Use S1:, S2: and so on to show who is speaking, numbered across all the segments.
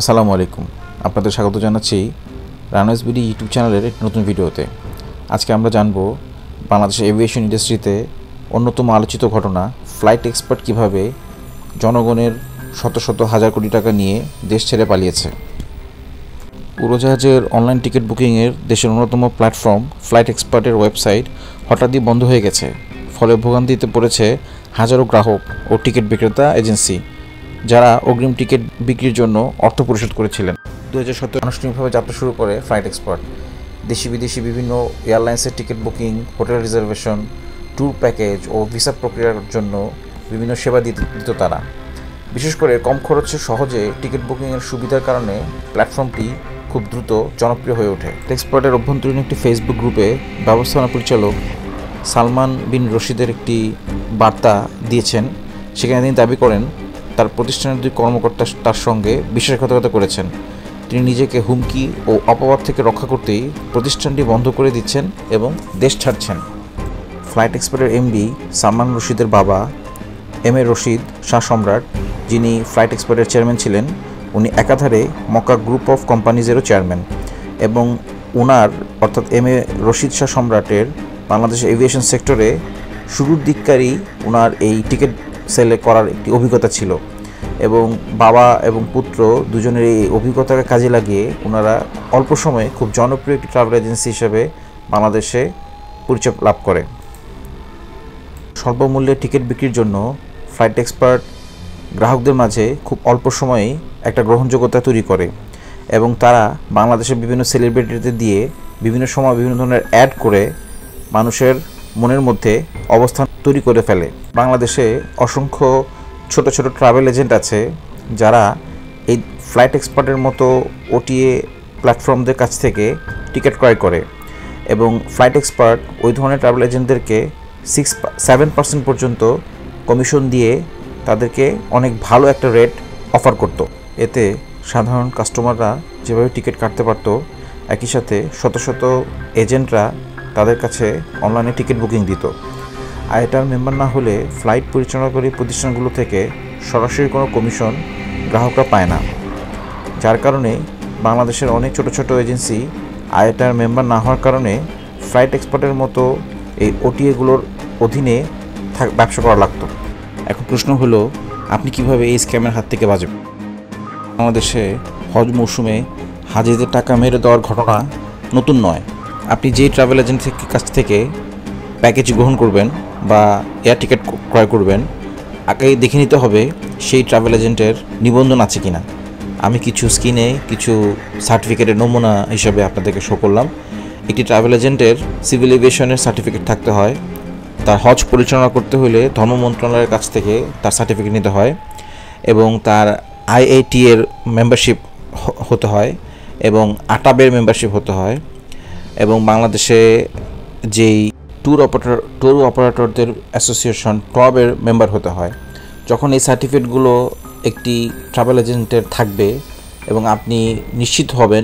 S1: আসসালামু আলাইকুম। আপনাদের স্বাগত জানাচ্ছি রানওয়েজ বিডি ইউটিউব চ্যানেলের একটি নতুন ভিডিওতে। আজকে আমরা জানব বাংলাদেশের এভিয়েশন ইন্ডাস্ট্রিতে অন্যতম আলোচিত ঘটনা ফ্লাইট এক্সপার্ট কিভাবে জনগণের শত শত হাজার কোটি টাকা নিয়ে দেশ ছেড়ে পালিয়েছে। উড়োজাহাজের অনলাইন টিকিট বুকিংয়ের দেশের অন্যতম প্ল্যাটফর্ম ফ্লাইট এক্সপার্টের ওয়েবসাইট হঠাৎই বন্ধ হয়ে গেছে। ফলে ভোগান্তিতে পড়েছে হাজারো গ্রাহক ও টিকিট বিক্রেতা এজেন্সি, যারা অগ্রিম টিকিট বিক্রির জন্য অর্থ পরিশোধ করেছিলেন। 2017 আনুষ্ঠানিকভাবে যাত্রা শুরু করে ফ্লাইট এক্সপার্ট। দেশি বিদেশি বিভিন্ন এয়ারলাইন্সের ticket booking, hotel reservation, tour package ও ভিসা প্রক্রিয়ার জন্য বিভিন্ন সেবা দিত তারা। বিশেষ করে কম খরচে সহজে টিকিট বুকিংয়ের সুবিধার কারণে প্ল্যাটফর্মটি খুব দ্রুত জনপ্রিয় হয়ে ওঠে। এক্সপার্টের অভ্যন্তরীণ একটি ফেসবুক গ্রুপে ব্যবস্থাপনা পরিচালক সালমান বিন রশিদের একটি বার্তা দিয়েছেন। সেখানে তিনি দাবি করেন তার প্রতিষ্ঠানের দুই কর্মকর্তা তার সঙ্গে বিশ্বাসঘাতকতা করেছেন। তিনি নিজেকে হুমকি ও অপবাদ থেকে রক্ষা করতেই প্রতিষ্ঠানটি বন্ধ করে দিচ্ছেন এবং দেশ ছাড়ছেন। ফ্লাইট এক্সপার্টের এমডি সালমান রশিদের বাবা এম এ রশিদ শাহ সম্রাট, যিনি ফ্লাইট এক্সপার্টের চেয়ারম্যান ছিলেন, উনি একাধারে মক্কা গ্রুপ অফ কোম্পানিজেরও চেয়ারম্যান এবং ওনার অর্থাৎ এম এ রশিদ শাহ সম্রাটের বাংলাদেশের এভিয়েশন সেক্টরে শুরুর দিককারই ওনার এই টিকিট সেলে করার একটি অভিজ্ঞতা ছিল এবং বাবা এবং পুত্র দুজনের এই অভিজ্ঞতাকে কাজে লাগিয়ে ওনারা অল্প সময়ে খুব জনপ্রিয় একটি ট্রাভেল এজেন্সি হিসেবে বাংলাদেশে পরিচয় লাভ করে। স্বল্পমূল্যে টিকিট বিক্রির জন্য ফ্লাইট এক্সপার্ট গ্রাহকদের মাঝে খুব অল্প সময়েই একটা গ্রহণযোগ্যতা তৈরি করে এবং তারা বাংলাদেশের বিভিন্ন সেলিব্রিটিদের দিয়ে বিভিন্ন সময় বিভিন্ন ধরনের অ্যাড করে মানুষের মনের মধ্যে অবস্থান তৈরি করে ফেলে। বাংলাদেশে অসংখ্য ছোট ছোট ট্রাভেল এজেন্ট আছে যারা এই ফ্লাইট এক্সপার্টের মতো ওটিএ প্ল্যাটফর্মদের কাছ থেকে টিকিট ক্রয় করে এবং ফ্লাইট এক্সপার্ট ওই ধরনের ট্রাভেল এজেন্টদেরকে 7% পর্যন্ত কমিশন দিয়ে তাদেরকে অনেক ভালো একটা রেট অফার করত। এতে সাধারণ কাস্টমাররা যেভাবে টিকিট কাটতে পারত, একই সাথে শত শত এজেন্টরা তাদের কাছে অনলাইনে টিকিট বুকিং দিত। আইএটার মেম্বার না হলে ফ্লাইট পরিচালনাকারী প্রতিষ্ঠানগুলো থেকে সরাসরি কোনো কমিশন গ্রাহকরা পায় না, যার কারণে বাংলাদেশের অনেক ছোট ছোট এজেন্সি আইএটার মেম্বার না হওয়ার কারণে ফ্লাইট এক্সপার্টের মতো এই ওটিএগুলোর অধীনে ব্যবসা করা লাগতো। এখন প্রশ্ন হলো, আপনি কিভাবে এই স্ক্যামের হাত থেকে বাঁচবেন? বাংলাদেশে হজ মৌসুমে হাজিদের টাকা মেরে দেওয়ার ঘটনা নতুন নয়। আপনি যেই ট্রাভেল এজেন্টের কাছ থেকে প্যাকেজ গ্রহণ করবেন বা এয়ার টিকিট ক্রয় করবেন, আগেই দেখে নিতে হবে সেই ট্রাভেল এজেন্টের নিবন্ধন আছে কিনা। আমি কিছু স্ক্রিনে কিছু সার্টিফিকেটের নমুনা হিসাবে আপনাদেরকে শো করলাম। একটি ট্রাভেল এজেন্টের সিভিল এভিয়েশনের সার্টিফিকেট থাকতে হয়, তার হজ পরিচালনা করতে হলে ধর্ম মন্ত্রণালয়ের কাছ থেকে তার সার্টিফিকেট নিতে হয় এবং তার আইএটি এর মেম্বারশিপ হতে হয় এবং আটাবের মেম্বারশিপ হতে হয় এবং বাংলাদেশে যেই ট্যুর অপারেটরদের অ্যাসোসিয়েশন টবের মেম্বার হতে হয়। যখন এই সার্টিফিকেটগুলো একটি ট্রাভেল এজেন্টের থাকবে এবং আপনি নিশ্চিত হবেন,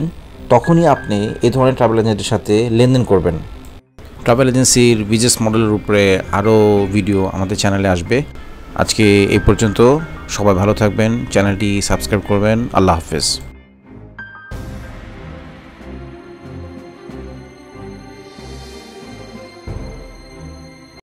S1: তখনই আপনি এই ধরনের ট্রাভেল এজেন্টের সাথে লেনদেন করবেন। ট্রাভেল এজেন্সির বিজনেস মডেলের উপরে আরও ভিডিও আমাদের চ্যানেলে আসবে। আজকে এই পর্যন্ত। সবাই ভালো থাকবেন, চ্যানেলটি সাবস্ক্রাইব করবেন। আল্লাহ হাফেজ।